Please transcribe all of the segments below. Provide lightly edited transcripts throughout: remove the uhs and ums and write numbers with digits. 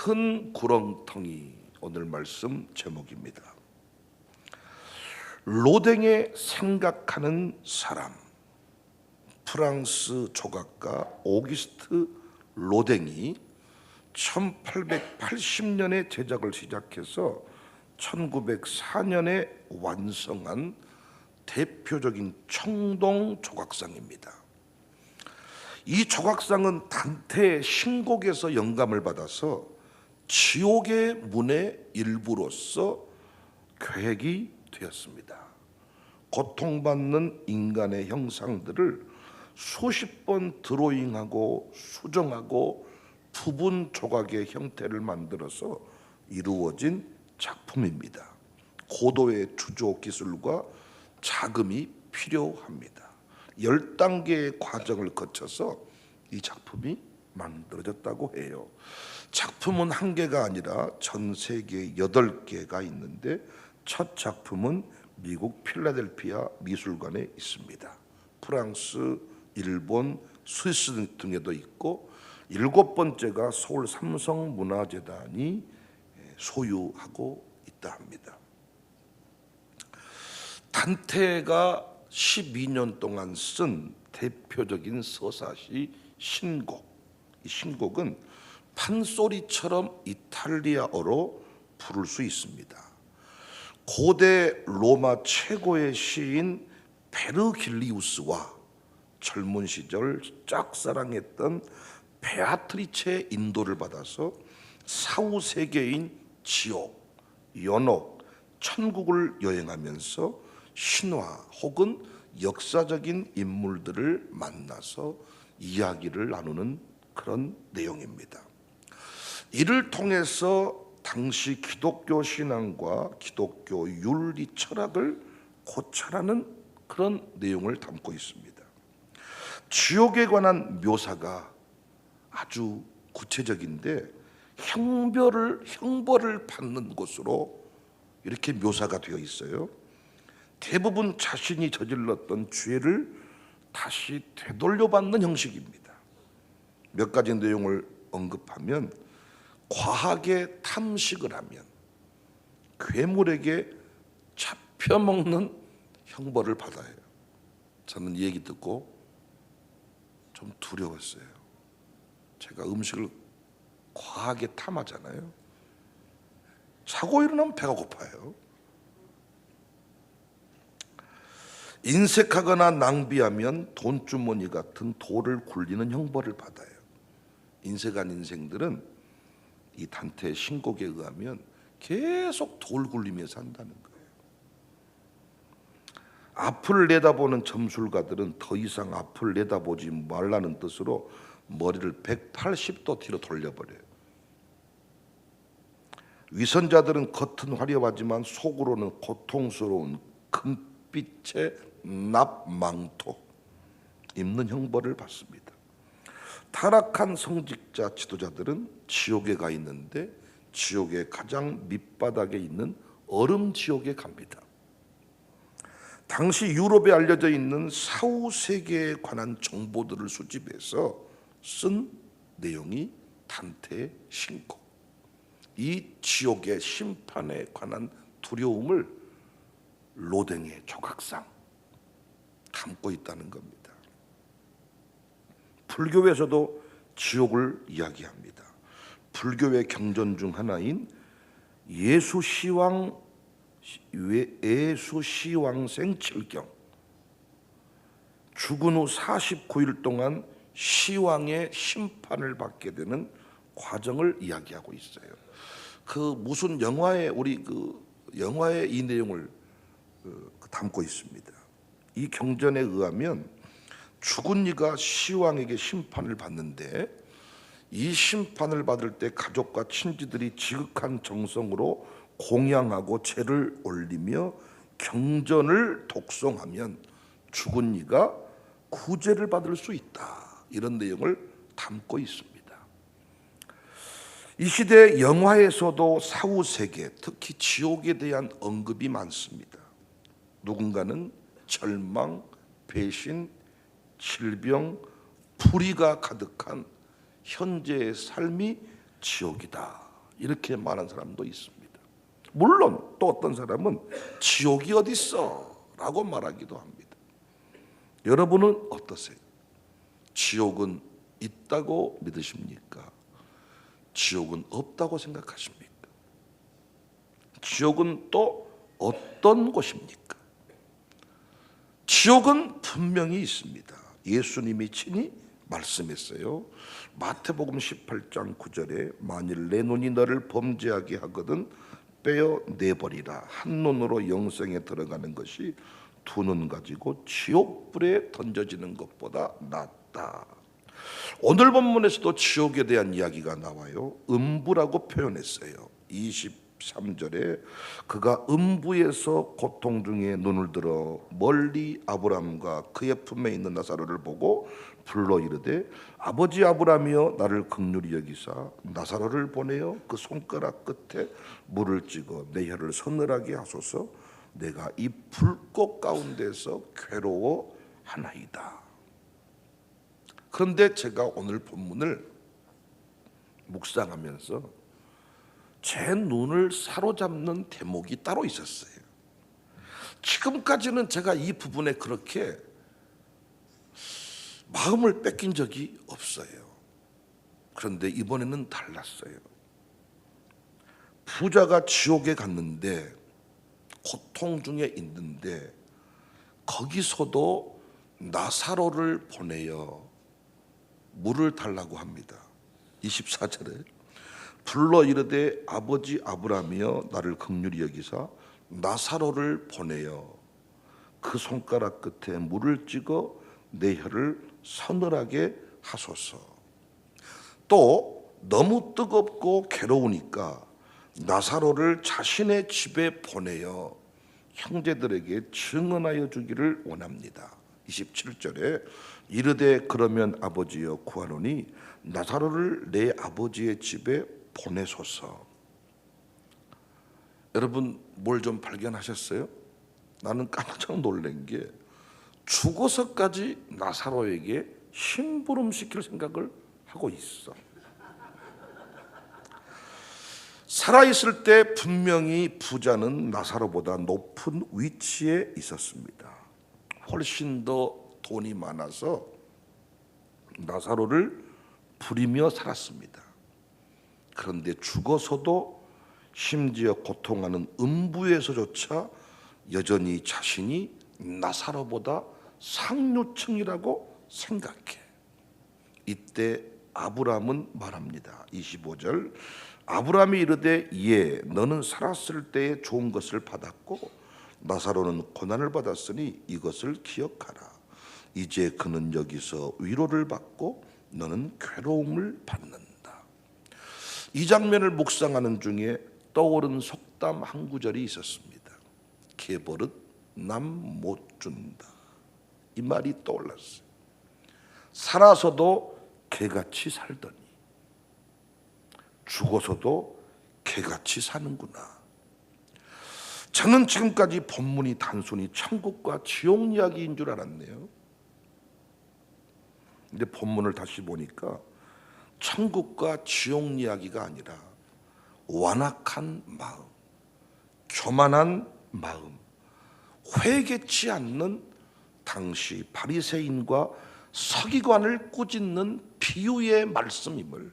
큰 구렁텅이 오늘 말씀 제목입니다. 로댕의 생각하는 사람, 프랑스 조각가 오기스트 로댕이 1880년에 제작을 시작해서 1904년에 완성한 대표적인 청동 조각상입니다. 이 조각상은 단테의 신곡에서 영감을 받아서 지옥의 문의 일부로서 계획이 되었습니다. 고통받는 인간의 형상들을 수십 번 드로잉하고 수정하고 부분 조각의 형태를 만들어서 이루어진 작품입니다. 고도의 주조 기술과 자금이 필요합니다. 10단계의 과정을 거쳐서 이 작품이 만들어졌다고 해요. 작품은 한 개가 아니라 전 세계에 8개가 있는데 첫 작품은 미국 필라델피아 미술관에 있습니다. 프랑스, 일본, 스위스 등에도 있고 7번째가 서울 삼성문화재단이 소유하고 있다 합니다. 단테가 12년 동안 쓴 대표적인 서사시 신곡. 이 신곡은 판소리처럼 이탈리아어로 부를 수 있습니다. 고대 로마 최고의 시인 베르길리우스와 젊은 시절 짝사랑했던 베아트리체의 인도를 받아서 사후 세계인 지옥, 연옥, 천국을 여행하면서 신화 혹은 역사적인 인물들을 만나서 이야기를 나누는 그런 내용입니다. 이를 통해서 당시 기독교 신앙과 기독교 윤리 철학을 고찰하는 그런 내용을 담고 있습니다. 지옥에 관한 묘사가 아주 구체적인데 형벌을 받는 곳으로 이렇게 묘사가 되어 있어요. 대부분 자신이 저질렀던 죄를 다시 되돌려받는 형식입니다. 몇 가지 내용을 언급하면 과하게 탐식을 하면 괴물에게 잡혀먹는 형벌을 받아요. 저는 이 얘기 듣고 좀 두려웠어요. 제가 음식을 과하게 탐하잖아요. 자고 일어나면 배가 고파요. 인색하거나 낭비하면 돈주머니 같은 돌을 굴리는 형벌을 받아요. 인색한 인생들은 이 단테의 신곡에 의하면 계속 돌 굴리면서 산다는 거예요. 앞을 내다보는 점술가들은 더 이상 앞을 내다보지 말라는 뜻으로 머리를 180도 뒤로 돌려버려요. 위선자들은 겉은 화려하지만 속으로는 고통스러운 금빛의 납망토 입는 형벌을 받습니다. 타락한 성직자 지도자들은 지옥에 가 있는데 지옥의 가장 밑바닥에 있는 얼음 지옥에 갑니다. 당시 유럽에 알려져 있는 사후 세계에 관한 정보들을 수집해서 쓴 내용이 단테의 신곡. 이 지옥의 심판에 관한 두려움을 로댕의 조각상 담고 있다는 겁니다. 불교에서도 지옥을 이야기합니다. 불교의 경전 중 하나인 예수시왕생 7경, 죽은 후 49일 동안 시왕의 심판을 받게 되는 과정을 이야기하고 있어요. 그 무슨 영화에 영화에 이 내용을 담고 있습니다. 이 경전에 의하면 죽은 이가 시왕에게 심판을 받는데 이 심판을 받을 때 가족과 친지들이 지극한 정성으로 공양하고 제를 올리며 경전을 독송하면 죽은 이가 구제를 받을 수 있다. 이런 내용을 담고 있습니다. 이 시대 영화에서도 사후 세계, 특히 지옥에 대한 언급이 많습니다. 누군가는 절망, 배신, 질병, 불의가 가득한 현재의 삶이 지옥이다 이렇게 말하는 사람도 있습니다. 물론 또 어떤 사람은 지옥이 어디 있어? 라고 말하기도 합니다. 여러분은 어떠세요? 지옥은 있다고 믿으십니까? 지옥은 없다고 생각하십니까? 지옥은 또 어떤 곳입니까? 지옥은 분명히 있습니다. 예수님이 친히 말씀했어요. 마태복음 18장 9절에 만일 내 눈이 너를 범죄하게 하거든 빼어내버리라. 한 눈으로 영생에 들어가는 것이 두 눈 가지고 지옥불에 던져지는 것보다 낫다. 오늘 본문에서도 지옥에 대한 이야기가 나와요. 음부라고 표현했어요. 23절에 그가 음부에서 고통 중에 눈을 들어 멀리 아브라함과 그의 품에 있는 나사로를 보고 불러 이르되 아버지 아브라함이여 나를 긍휼히 여기사 나사로를 보내어 그 손가락 끝에 물을 찍어 내 혀를 서늘하게 하소서. 내가 이 불꽃 가운데서 괴로워하나이다. 그런데 제가 오늘 본문을 묵상하면서 제 눈을 사로잡는 대목이 따로 있었어요. 지금까지는 제가 이 부분에 그렇게 마음을 뺏긴 적이 없어요. 그런데 이번에는 달랐어요. 부자가 지옥에 갔는데 고통 중에 있는데 거기서도 나사로를 보내어 물을 달라고 합니다. 24절에 불러 이르되 아버지 아브라함이여 나를 긍휼히 여기사 나사로를 보내어 그 손가락 끝에 물을 찍어 내 혀를 서늘하게 하소서. 또 너무 뜨겁고 괴로우니까 나사로를 자신의 집에 보내어 형제들에게 증언하여 주기를 원합니다. 27절에 이르되 그러면 아버지여 구하노니 나사로를 내 아버지의 집에 보내소서. 여러분 뭘 좀 발견하셨어요? 나는 깜짝 놀란 게 죽어서까지 나사로에게 심부름시킬 생각을 하고 있어. 살아있을 때 분명히 부자는 나사로보다 높은 위치에 있었습니다. 훨씬 더 돈이 많아서 나사로를 부리며 살았습니다. 그런데 죽어서도 심지어 고통하는 음부에서조차 여전히 자신이 나사로보다 상류층이라고 생각해. 이때 아브라함은 말합니다. 25절 아브라함이 이르되 예 너는 살았을 때에 좋은 것을 받았고 나사로는 고난을 받았으니 이것을 기억하라. 이제 그는 여기서 위로를 받고 너는 괴로움을 받는다. 이 장면을 묵상하는 중에 떠오른 속담 한 구절이 있었습니다. 개버릇 남 못 준다. 이 말이 떠올랐어요. 살아서도 개같이 살더니 죽어서도 개같이 사는구나. 저는 지금까지 본문이 단순히 천국과 지옥 이야기인 줄 알았네요. 근데 본문을 다시 보니까 천국과 지옥 이야기가 아니라 완악한 마음, 교만한 마음, 회개치 않는 당시 바리새인과 서기관을 꾸짖는 비유의 말씀임을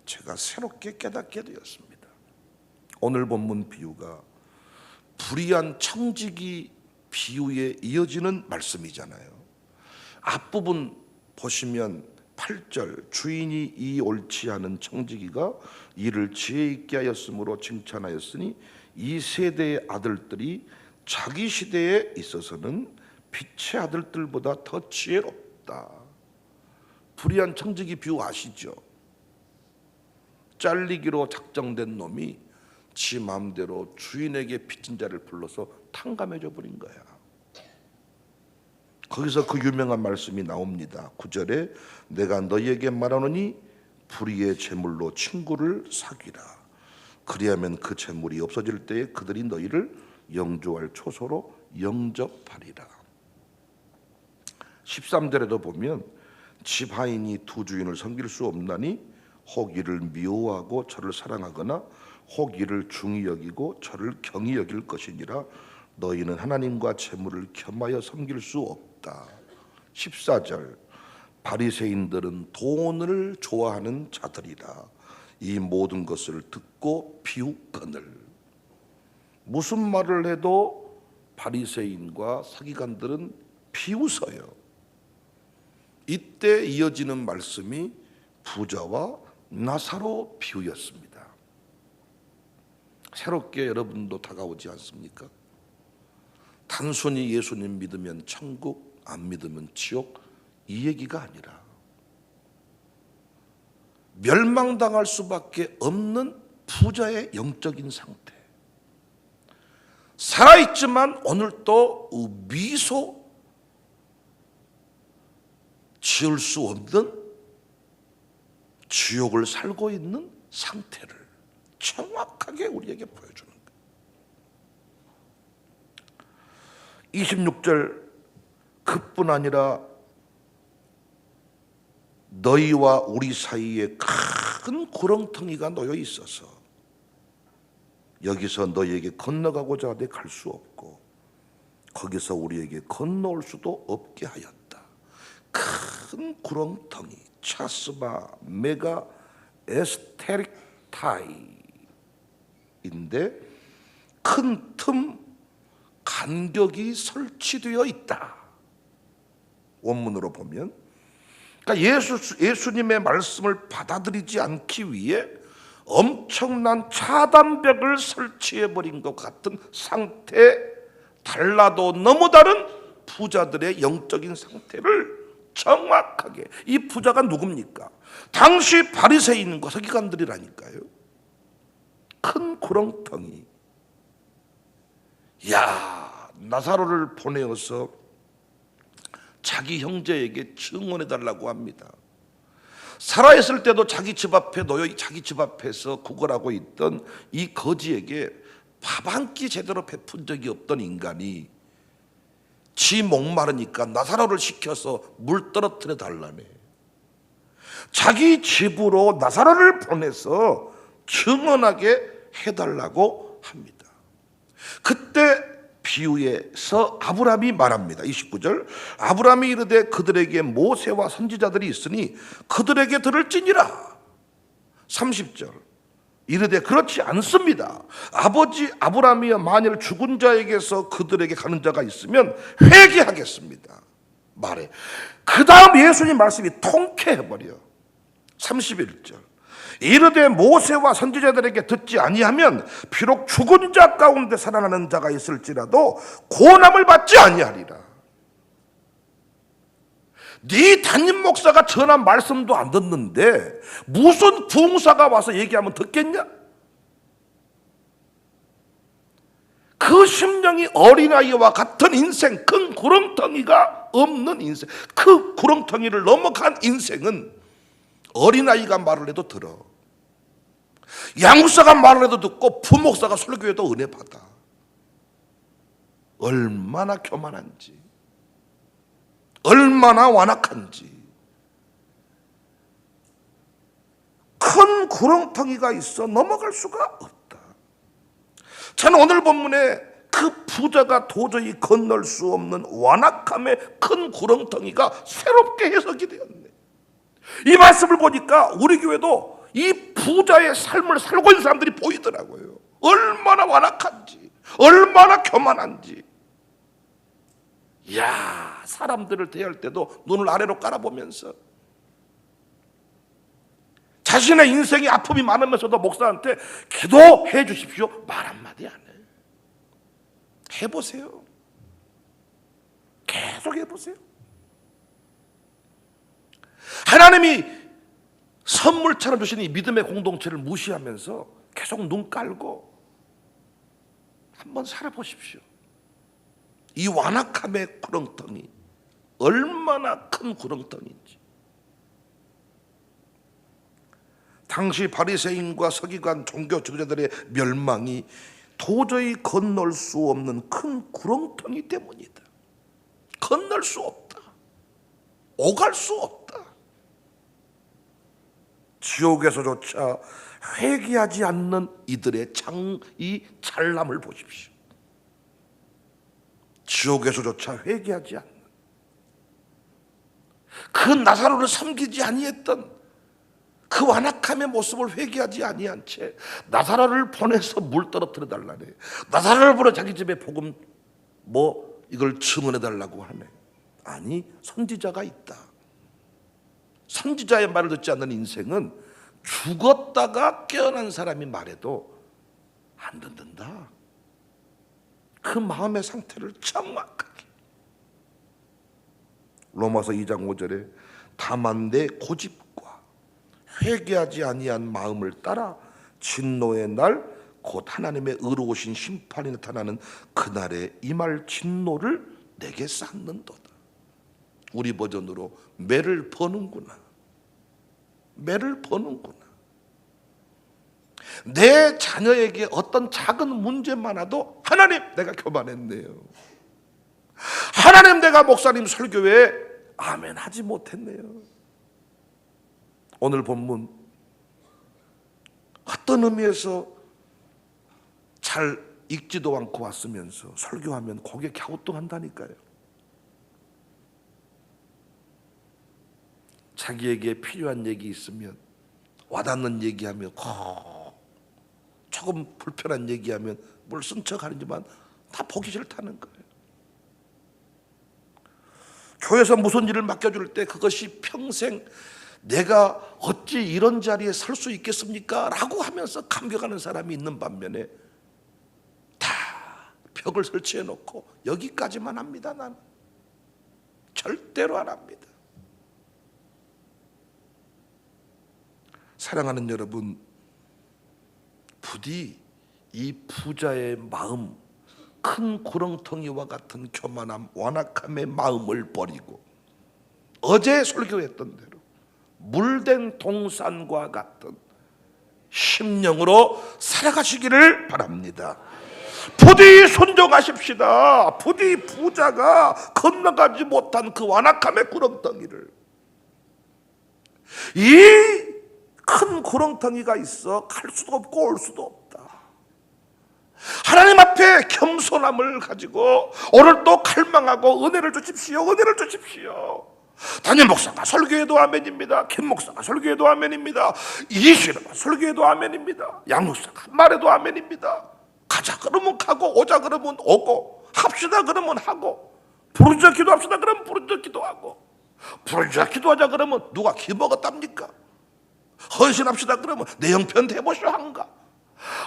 제가 새롭게 깨닫게 되었습니다. 오늘 본문 비유가 불의한 청지기 비유에 이어지는 말씀이잖아요. 앞부분 보시면 8절 주인이 이 옳지 않은 청지기가 이를 지혜 있게 하였으므로 칭찬하였으니 이 세대의 아들들이 자기 시대에 있어서는 빛의 아들들보다 더 지혜롭다. 불의한 청지기 비유 아시죠? 잘리기로 작정된 놈이 지 마음대로 주인에게 빚진 자를 불러서 탕감해줘 버린 거야. 거기서 그 유명한 말씀이 나옵니다. 9절에 내가 너희에게 말하노니 불의의 재물로 친구를 사귀라. 그리하면 그 재물이 없어질 때에 그들이 너희를 영조할 초소로 영접하리라. 13절에도 보면 집 하인이 두 주인을 섬길 수 없나니 혹 이를 미워하고 저를 사랑하거나 혹 이를 중히 여기고 저를 경히 여길 것이니라. 너희는 하나님과 재물을 겸하여 섬길 수 없다. 14절 바리새인들은 돈을 좋아하는 자들이라. 이 모든 것을 듣고 비웃거늘. 무슨 말을 해도 바리새인과 서기관들은 비웃어요. 이때 이어지는 말씀이 부자와 나사로 비유였습니다. 새롭게 여러분도 다가오지 않습니까? 단순히 예수님 믿으면 천국, 안 믿으면 지옥, 이 얘기가 아니라 멸망당할 수밖에 없는 부자의 영적인 상태, 살아있지만 오늘 또 미소 지을 수 없는 지옥을 살고 있는 상태를 정확하게 우리에게 보여주는 거예요. 26절 그뿐 아니라 너희와 우리 사이에 큰 구렁텅이가 놓여 있어서 여기서 너희에게 건너가고자 하되 갈 수 없고 거기서 우리에게 건너올 수도 없게 하였다. 큰 구렁텅이 차스바 메가 에스테릭타이인데 큰 틈 간격이 설치되어 있다. 원문으로 보면 그러니까 예수님의 말씀을 받아들이지 않기 위해 엄청난 차단벽을 설치해버린 것 같은 상태, 달라도 너무 다른 부자들의 영적인 상태를 정확하게. 이 부자가 누굽니까? 당시 바리새인과 서기관들이라니까요. 큰 구렁텅이. 야, 나사로를 보내어서 자기 형제에게 증언해달라고 합니다. 살아있을 때도 자기 집 앞에 놓여 자기 집 앞에서 구걸하고 있던 이 거지에게 밥 한 끼 제대로 베푼 적이 없던 인간이 지 목마르니까 나사로를 시켜서 물 떨어뜨려 달라며 자기 집으로 나사로를 보내서 증언하게 해달라고 합니다. 그때 비유에서 아브라함이 말합니다. 29절 아브라함이 이르되 그들에게 모세와 선지자들이 있으니 그들에게 들을지니라. 30절 이르되 그렇지 않습니다. 아버지 아브라함이여 만일 죽은 자에게서 그들에게 가는 자가 있으면 회개하겠습니다. 말해. 그 다음 예수님 말씀이 통쾌해버려. 31절 이르되 모세와 선지자들에게 듣지 아니하면 비록 죽은 자 가운데 살아나는 자가 있을지라도 고난을 받지 아니하리라. 네 담임 목사가 전한 말씀도 안 듣는데 무슨 부흥사가 와서 얘기하면 듣겠냐? 그 심령이 어린아이와 같은 인생, 큰 구렁텅이가 없는 인생, 그 구렁텅이를 넘어간 인생은 어린아이가 말을 해도 들어, 양육사가 말을 해도 듣고, 부목사가 설교해도 은혜 받아. 얼마나 교만한지, 얼마나 완악한지. 큰 구렁텅이가 있어 넘어갈 수가 없다. 저는 오늘 본문에 그 부자가 도저히 건널 수 없는 완악함의 큰 구렁텅이가 새롭게 해석이 되었네. 이 말씀을 보니까 우리 교회도 이 부자의 삶을 살고 있는 사람들이 보이더라고요. 얼마나 완악한지, 얼마나 교만한지. 이야, 사람들을 대할 때도 눈을 아래로 깔아보면서 자신의 인생에 아픔이 많으면서도 목사한테 기도해 주십시오 말 한마디 안 해. 해보세요. 계속 해보세요. 하나님이 선물처럼 주신 이 믿음의 공동체를 무시하면서 계속 눈 깔고 한번 살아보십시오. 이 완악함의 구렁텅이 얼마나 큰 구렁텅이인지. 당시 바리새인과 서기관 종교 지도자들의 멸망이 도저히 건널 수 없는 큰 구렁텅이 때문이다. 건널 수 없다. 오갈 수 없다. 지옥에서조차 회개하지 않는 이들의 이 잘남을 보십시오. 지옥에서조차 회개하지 않는 그 나사로를 섬기지 아니했던 그 완악함의 모습을 회개하지 아니한 채 나사로를 보내서 물 떨어뜨려 달라네. 나사로를 보내 자기 집에 복음 이걸 증언해 달라고 하네. 아니, 선지자가 있다. 선지자의 말을 듣지 않는 인생은 죽었다가 깨어난 사람이 말해도 안 듣는다. 그 마음의 상태를 정확하게. 로마서 2장 5절에 다만 내 고집과 회개하지 아니한 마음을 따라 진노의 날 곧 하나님의 의로우신 심판이 나타나는 그날에 임할 진노를 내게 쌓는도다. 우리 버전으로 매를 버는구나. 매를 버는구나. 내 자녀에게 어떤 작은 문제만 와도 하나님 내가 교만했네요. 하나님 내가 목사님 설교에 아멘 하지 못했네요. 오늘 본문 어떤 의미에서 잘 읽지도 않고 왔으면서 설교하면 고개 갸우뚱한다니까요. 자기에게 필요한 얘기 있으면 와닿는 얘기하면 조금 불편한 얘기하면 뭘 쓴 척 하는지만 다 보기 싫다는 거예요. 교회에서 무슨 일을 맡겨줄 때 그것이 평생 내가 어찌 이런 자리에 설 수 있겠습니까? 라고 하면서 감격하는 사람이 있는 반면에 다 벽을 설치해 놓고 여기까지만 합니다. 나는 절대로 안 합니다. 사랑하는 여러분, 부디 이 부자의 마음, 큰 구렁텅이와 같은 교만함, 완악함의 마음을 버리고 어제 설교했던 대로 물된 동산과 같은 심령으로 살아가시기를 바랍니다. 부디 순종하십시다. 부디 부자가 건너가지 못한 그 완악함의 구렁텅이를, 이 큰 구렁텅이가 있어 갈 수도 없고 올 수도 없다. 하나님 앞에 겸손함을 가지고 오늘도 갈망하고 은혜를 주십시오. 은혜를 주십시오. 담임 목사가 설교해도 아멘입니다. 김 목사가 설교해도 아멘입니다. 이시르가 설교해도 아멘입니다. 양 목사가 말해도 아멘입니다. 가자 그러면 가고 오자 그러면 오고 합시다 그러면 하고 부르짖어 기도합시다 그러면 부르짖어 기도하고 부르짖어 기도하자 그러면 누가 기먹었답니까? 헌신합시다 그러면 내 형편 대보시오 한가?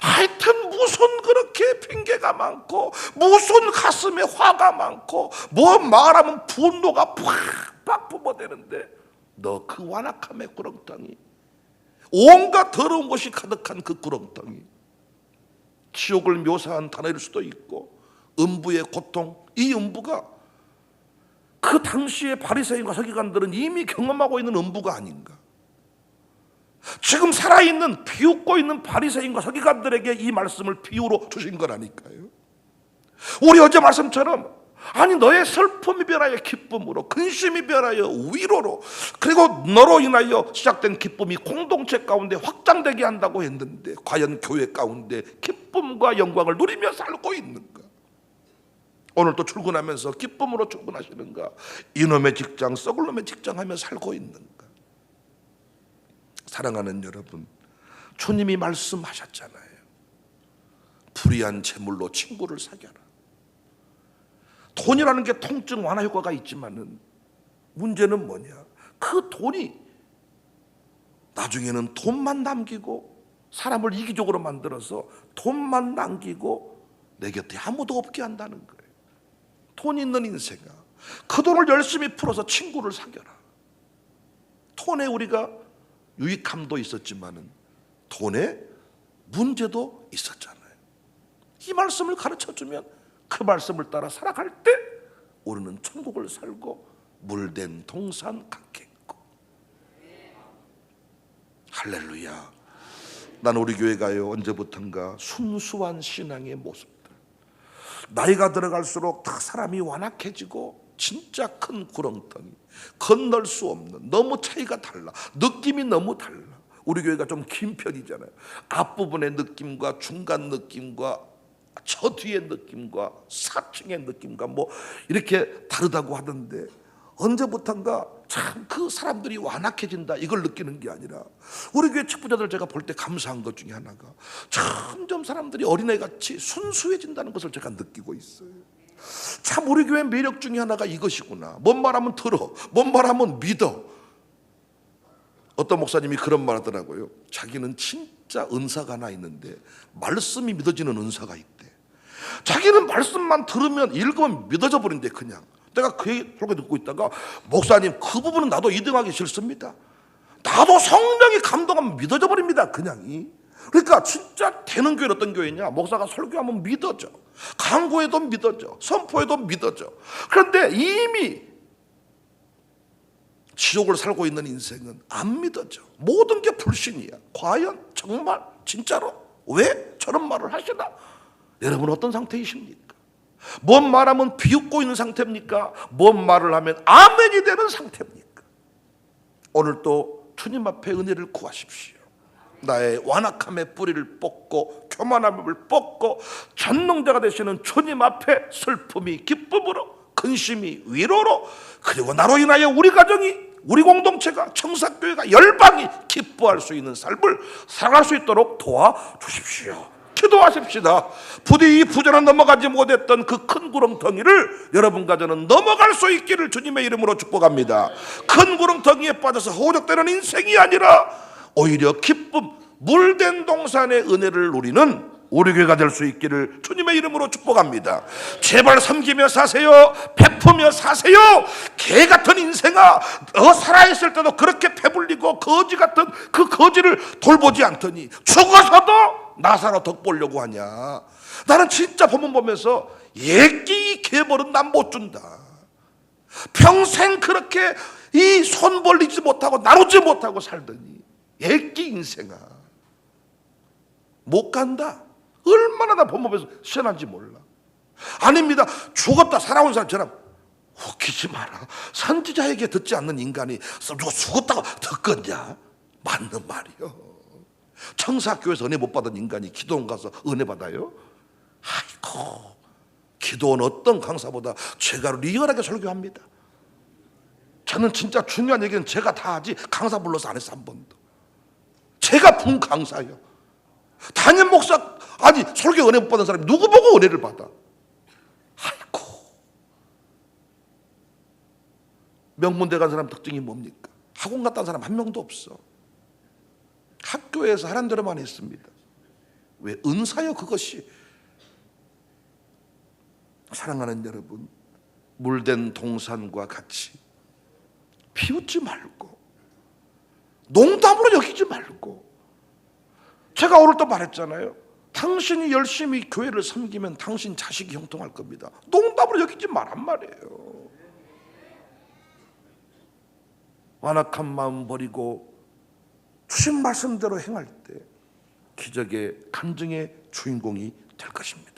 하여튼 무슨 그렇게 핑계가 많고 무슨 가슴에 화가 많고 뭐 말하면 분노가 팍팍 뿜어대는데 너 그 완악함의 구렁텅이, 온갖 더러운 것이 가득한 그 구렁텅이, 지옥을 묘사한 단어일 수도 있고 음부의 고통, 이 음부가 그 당시의 바리새인과 서기관들은 이미 경험하고 있는 음부가 아닌가. 지금 살아있는 비웃고 있는 바리새인과 서기관들에게 이 말씀을 비유로 주신 거라니까요. 우리 어제 말씀처럼 아니 너의 슬픔이 변하여 기쁨으로, 근심이 변하여 위로로, 그리고 너로 인하여 시작된 기쁨이 공동체 가운데 확장되게 한다고 했는데 과연 교회 가운데 기쁨과 영광을 누리며 살고 있는가? 오늘 또 출근하면서 기쁨으로 출근하시는가? 이놈의 직장 썩을 놈의 직장 하며 살고 있는가? 사랑하는 여러분, 주님이 말씀하셨잖아요. 불의한 재물로 친구를 사겨라. 돈이라는 게 통증 완화 효과가 있지만은 문제는 뭐냐? 그 돈이 나중에는 돈만 남기고 사람을 이기적으로 만들어서 돈만 남기고 내 곁에 아무도 없게 한다는 거예요. 돈 있는 인생아, 그 돈을 열심히 풀어서 친구를 사겨라. 돈에 우리가 유익함도 있었지만은 돈에 문제도 있었잖아요. 이 말씀을 가르쳐주면 그 말씀을 따라 살아갈 때 우리는 천국을 살고 물된 동산 같겠고. 할렐루야. 난 우리 교회가요, 언제부턴가 순수한 신앙의 모습들, 나이가 들어갈수록 다 사람이 완악해지고 진짜 큰 구렁텅이, 건널 수 없는, 너무 차이가 달라, 느낌이 너무 달라, 우리 교회가 좀 긴 편이잖아요. 앞부분의 느낌과 중간 느낌과 저 뒤의 느낌과 4층의 느낌과 뭐 이렇게 다르다고 하던데, 언제부턴가 참 그 사람들이 완악해진다 이걸 느끼는 게 아니라, 우리 교회 책부자들 제가 볼 때 감사한 것 중에 하나가 점점 사람들이 어린애같이 순수해진다는 것을 제가 느끼고 있어요. 참 우리 교회 매력 중에 하나가 이것이구나. 뭔 말하면 들어, 뭔 말하면 믿어. 어떤 목사님이 그런 말 하더라고요. 자기는 진짜 은사가 하나 있는데 말씀이 믿어지는 은사가 있대. 자기는 말씀만 들으면 읽으면 믿어져 버린대. 그냥 내가 그 얘기 듣고 있다가, 목사님 그 부분은 나도 2등하기 싫습니다. 나도 성령이 감동하면 믿어져 버립니다. 그냥이. 그러니까 진짜 되는 교회는 어떤 교회냐, 목사가 설교하면 믿어져, 강구해도 믿어져, 선포해도 믿어져. 그런데 이미 지옥을 살고 있는 인생은 안 믿어져. 모든 게 불신이야. 과연 정말 진짜로 왜 저런 말을 하시나? 여러분 어떤 상태이십니까? 뭔 말하면 비웃고 있는 상태입니까? 뭔 말을 하면 아멘이 되는 상태입니까? 오늘 또 주님 앞에 은혜를 구하십시오. 나의 완악함의 뿌리를 뽑고 교만함을 뽑고 전능자가 되시는 주님 앞에 슬픔이 기쁨으로, 근심이 위로로, 그리고 나로 인하여 우리 가정이, 우리 공동체가, 청사교회가, 열방이 기뻐할 수 있는 삶을 살아갈 수 있도록 도와주십시오. 기도하십시다. 부디 이 부전은 넘어가지 못했던 그 큰 구렁텅이를 여러분과 저는 넘어갈 수 있기를 주님의 이름으로 축복합니다. 큰 구렁텅이에 빠져서 허우적대는 인생이 아니라 오히려 기쁨, 물된 동산의 은혜를 누리는 우리 교회가 될 수 있기를 주님의 이름으로 축복합니다. 제발 섬기며 사세요. 베푸며 사세요. 개 같은 인생아, 너 살아있을 때도 그렇게 배불리고 거지 같은 그 거지를 돌보지 않더니 죽어서도 나사로 덕 보려고 하냐. 나는 진짜 본문 보면서 예끼 개벌은 난 못 준다. 평생 그렇게 이 손 벌리지 못하고 나누지 못하고 살더니 예끼 인생아 못 간다. 얼마나 나 본문 보면서 시원한지 몰라. 아닙니다. 죽었다 살아온 사람처럼 웃기지 마라. 선지자에게 듣지 않는 인간이 누가 죽었다고 듣겠냐? 맞는 말이요. 청사교회에서 은혜 못 받은 인간이 기도원 가서 은혜 받아요? 아이고, 기도원 어떤 강사보다 제가 리얼하게 설교합니다. 저는 진짜 중요한 얘기는 제가 다 하지 강사 불러서 안 했어. 한 번도. 제가 분 강사예요. 담임 목사, 아니 설교 은혜 못 받은 사람이 누구 보고 은혜를 받아? 아이고, 명문대 간 사람 특징이 뭡니까? 학원 갔다 온 사람 한 명도 없어. 학교에서 하란 대로만 했습니다. 왜? 은사요 그것이. 사랑하는 여러분, 물된 동산과 같이 비웃지 말고 농담으로 여기지 말고, 제가 오늘 또 말했잖아요. 당신이 열심히 교회를 섬기면 당신 자식이 형통할 겁니다. 농담으로 여기지 말란 말이에요. 완악한 마음 버리고 주신 말씀대로 행할 때 기적의 간증의 주인공이 될 것입니다.